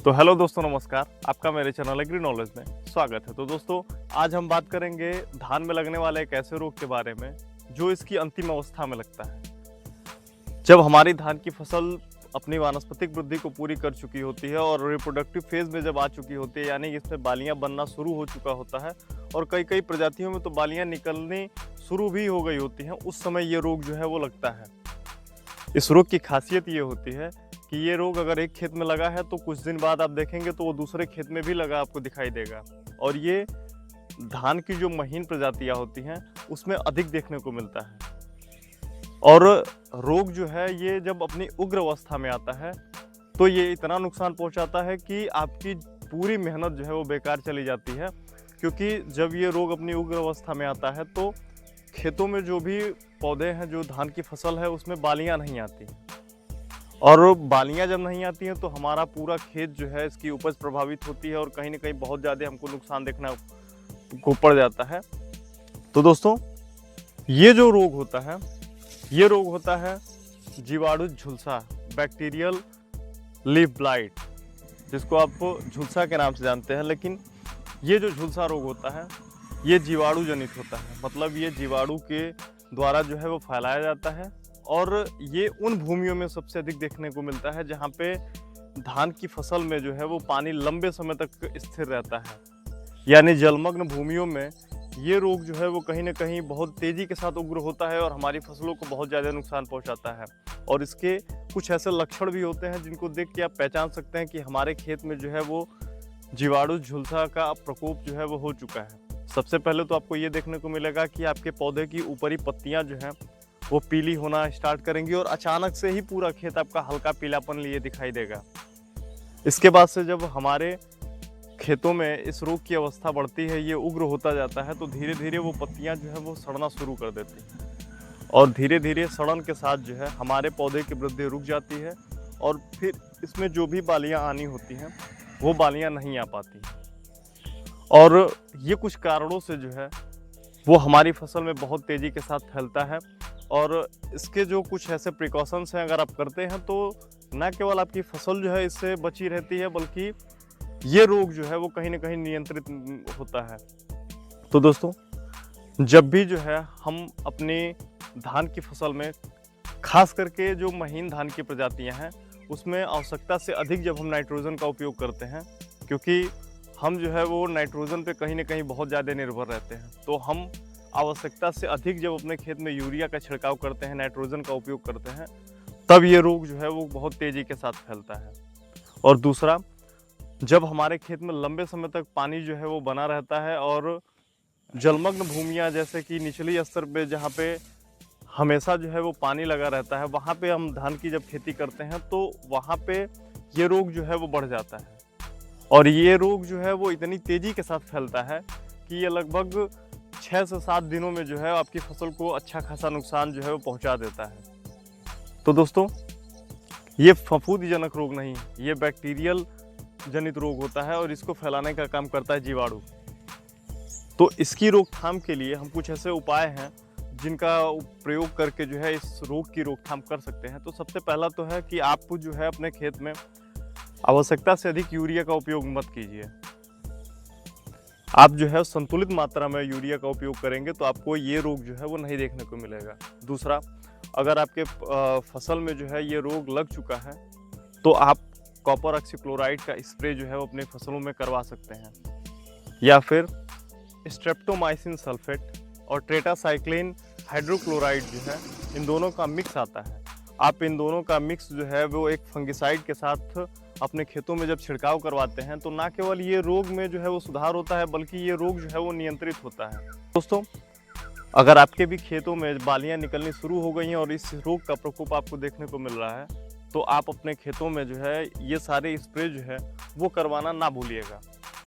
तो हेलो दोस्तों, नमस्कार। आपका मेरे चैनल एग्री नॉलेज में स्वागत है। तो दोस्तों, आज हम बात करेंगे धान में लगने वाले एक ऐसे रोग के बारे में जो इसकी अंतिम अवस्था में लगता है। जब हमारी धान की फसल अपनी वानस्पतिक वृद्धि को पूरी कर चुकी होती है और रिप्रोडक्टिव फेज में जब आ चुकी होती है, यानी इसमें बालियां बनना शुरू हो चुका होता है और कई कई प्रजातियों में तो बालियां निकलनी शुरू भी हो गई होती हैं, उस समय ये रोग जो है वो लगता है। इस रोग की खासियत ये होती है कि ये रोग अगर एक खेत में लगा है तो कुछ दिन बाद आप देखेंगे तो वो दूसरे खेत में भी लगा आपको दिखाई देगा। और ये धान की जो महीन प्रजातियां होती हैं उसमें अधिक देखने को मिलता है। और रोग जो है ये जब अपनी उग्र अवस्था में आता है तो ये इतना नुकसान पहुंचाता है कि आपकी पूरी मेहनत जो है वो बेकार चली जाती है। क्योंकि जब ये रोग अपनी उग्र अवस्था में आता है तो खेतों में जो भी पौधे हैं, जो धान की फसल है, उसमें बालियां नहीं आती। और बालियां जब नहीं आती हैं तो हमारा पूरा खेत जो है इसकी उपज प्रभावित होती है और कहीं ना कहीं बहुत ज़्यादा हमको नुकसान देखना को पड़ जाता है। तो दोस्तों, ये जो रोग होता है, ये रोग होता है जीवाणु झुलसा, बैक्टीरियल लीफ ब्लाइट, जिसको आप झुलसा के नाम से जानते हैं। लेकिन ये जो झुलसा रोग होता है ये जीवाणु जनित होता है, मतलब ये जीवाणु के द्वारा जो है वो फैलाया जाता है। और ये उन भूमियों में सबसे अधिक देखने को मिलता है जहाँ पे धान की फसल में जो है वो पानी लंबे समय तक स्थिर रहता है। यानी जलमग्न भूमियों में ये रोग जो है वो कहीं ना कहीं बहुत तेज़ी के साथ उग्र होता है और हमारी फसलों को बहुत ज़्यादा नुकसान पहुंचाता है। और इसके कुछ ऐसे लक्षण भी होते हैं जिनको देख के आप पहचान सकते हैं कि हमारे खेत में जो है वो जीवाणु झुलसा का प्रकोप जो है वो हो चुका है। सबसे पहले तो आपको ये देखने को मिलेगा कि आपके पौधे की ऊपरी पत्तियाँ जो हैं वो पीली होना स्टार्ट करेंगी और अचानक से ही पूरा खेत आपका हल्का पीलापन लिए दिखाई देगा। इसके बाद से जब हमारे खेतों में इस रोग की अवस्था बढ़ती है, ये उग्र होता जाता है, तो धीरे धीरे वो पत्तियां जो है वो सड़ना शुरू कर देती हैं और धीरे धीरे सड़न के साथ जो है हमारे पौधे की वृद्धि रुक जाती है और फिर इसमें जो भी बालियां आनी होती हैं वो बालियां नहीं आ पाती। और ये कुछ कारणों से जो है वो हमारी फसल में बहुत तेज़ी के साथ फैलता है। और इसके जो कुछ ऐसे प्रिकॉशंस हैं अगर आप करते हैं तो न केवल आपकी फसल जो है इससे बची रहती है, बल्कि ये रोग जो है वो कहीं ना कहीं नियंत्रित होता है। तो दोस्तों, जब भी जो है हम अपनी धान की फसल में खास करके जो महीन धान की प्रजातियां हैं उसमें आवश्यकता से अधिक जब हम नाइट्रोजन का उपयोग करते हैं, क्योंकि हम जो है वो नाइट्रोजन पे कहीं ना कहीं बहुत ज़्यादा निर्भर रहते हैं, तो हम आवश्यकता से अधिक जब अपने खेत में यूरिया का छिड़काव करते हैं, नाइट्रोजन का उपयोग करते हैं, तब ये रोग जो है वो बहुत तेज़ी के साथ फैलता है। और दूसरा, जब हमारे खेत में लंबे समय तक पानी जो है वो बना रहता है और जलमग्न भूमियाँ जैसे कि निचली स्तर पे जहाँ पे हमेशा जो है वो पानी लगा रहता है, वहाँ पे हम धान की जब खेती करते हैं तो वहाँ पे ये रोग जो है वो बढ़ जाता है। और ये रोग जो है वो इतनी तेज़ी के साथ फैलता है कि ये लगभग 6 से 7 दिनों में जो है आपकी फसल को अच्छा खासा नुकसान जो है वो पहुंचा देता है। तो दोस्तों, ये फफूंदीजनक रोग नहीं, ये बैक्टीरियल जनित रोग होता है और इसको फैलाने का काम करता है जीवाणु। तो इसकी रोकथाम के लिए हम कुछ ऐसे उपाय हैं जिनका प्रयोग करके जो है इस रोग की रोकथाम कर सकते हैं। तो सबसे पहला तो है कि आप जो है अपने खेत में आवश्यकता से अधिक यूरिया का उपयोग मत कीजिए। आप जो है संतुलित मात्रा में यूरिया का उपयोग करेंगे तो आपको ये रोग जो है वो नहीं देखने को मिलेगा। दूसरा, अगर आपके फसल में जो है ये रोग लग चुका है तो आप कॉपर ऑक्सीक्लोराइड का स्प्रे जो है वो अपने फसलों में करवा सकते हैं, या फिर स्ट्रेप्टोमाइसिन सल्फेट और टेट्रासाइक्लिन हाइड्रोक्लोराइड जो है, इन दोनों का मिक्स आता है। आप इन दोनों का मिक्स जो है वो एक फंगिसाइड के साथ अपने खेतों में जब छिड़काव करवाते हैं तो ना केवल ये रोग में जो है वो सुधार होता है, बल्कि ये रोग जो है वो नियंत्रित होता है। दोस्तों, अगर आपके भी खेतों में बालियां निकलनी शुरू हो गई हैं और इस रोग का प्रकोप आपको देखने को मिल रहा है तो आप अपने खेतों में जो है ये सारे स्प्रे जो है वो करवाना ना भूलिएगा।